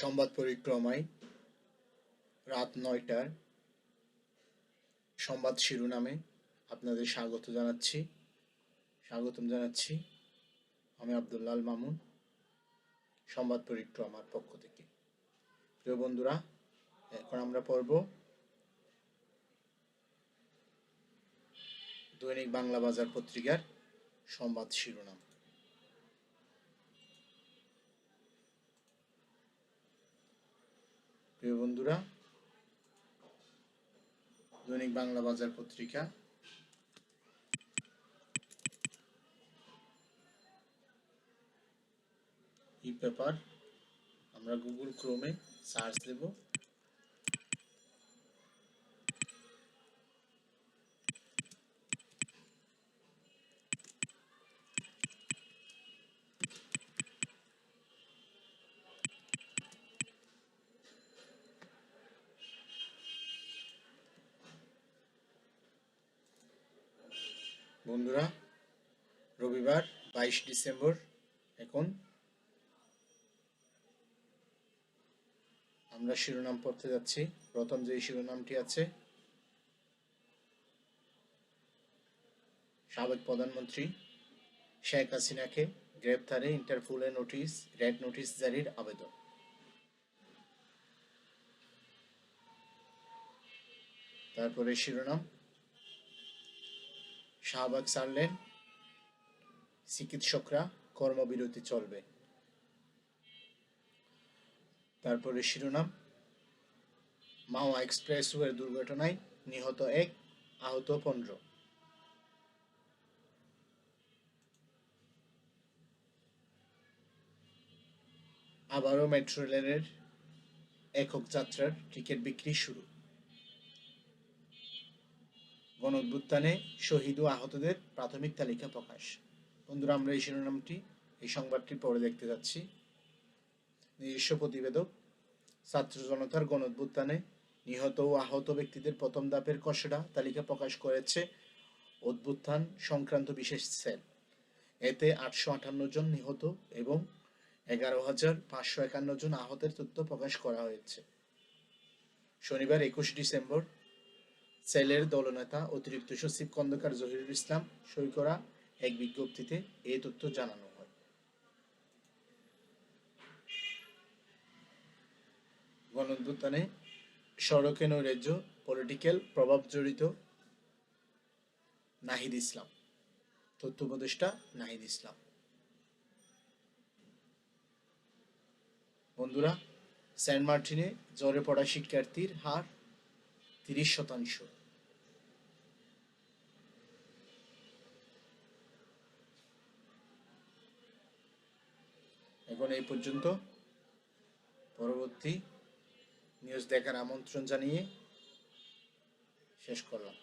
সংবাদ পরিক্রমায় রাত ৯টার সংবাদ শিরোনামে আপনাদের স্বাগতম জানাচ্ছি আমি আব্দুল্লাল মামুন, সংবাদ পরিক্রমার পক্ষ থেকে। প্রিয় বন্ধুরা, এখন আমরা পড়ব দৈনিক বাংলা বাজার পত্রিকার সংবাদ শিরোনাম। প্রিয় বন্ধুরা, দৈনিক বাংলা বাজার পত্রিকা ই পেপার আমরা গুগল ক্রোমে সার্চ দেব। বন্ধুরা, রবিবার 22 ডিসেম্বর। এখন আমরা শিরোনাম পড়তে যাচ্ছি। প্রথম যে শিরোনামটি আছে, সাবেক প্রধানমন্ত্রী শেখ হাসিনাকে গ্রেপ্তারে ইন্টারপোলের রেড নোটিশ জারির আবেদন। তারপরে শিরোনাম, শাহবাগ ছাড়লেন চিকিৎসকরা, কর্মবিরতি চলবে। তারপরে শিরোনাম, মাওয়া এক্সপ্রেসওয়ে দুর্ঘটনায় নিহত 1, আহত 15। আবারও মেট্রো রেলের একক যাত্রার টিকিট বিক্রি শুরু। গণঅভ্যুত্থানে শহীদ ও আহতদের প্রাথমিক তালিকা প্রকাশ। বন্ধুরা, আমরা এই সংবাদটি পরে দেখতে যাচ্ছি। নিজস্ব প্রতিবেদক, ছাত্র জনতার গণঅভ্যুত্থানে নিহত ও আহত ব্যক্তিদের প্রথম ধাপের খসড়া তালিকা প্রকাশ করেছে অভ্যুত্থান সংক্রান্ত বিশেষ সেল। এতে 858 জন নিহত এবং 11,551 জন আহতের তথ্য প্রকাশ করা হয়েছে। শনিবার 21 ডিসেম্বর সেলের দলনেতা অতিরিক্ত সচিব খন্দকার জহিরুল ইসলাম সই করা এক বিজ্ঞপ্তিতে এই তথ্য জানানো হয়। গণঅভ্যুত্থানে সড়কে নৈরাজ্য, পলিটিক্যাল প্রভাব জড়িত নাহিদ ইসলাম, তথ্য উপদেষ্টা নাহিদ ইসলাম। বন্ধুরা, সেন্ট মার্টিনে জ্বরে পড়া শিক্ষার্থীর হার 30%। এখন এই পর্যন্ত। পরবর্তী নিউজ দেখার আমন্ত্রণ জানিয়ে শেষ করলাম।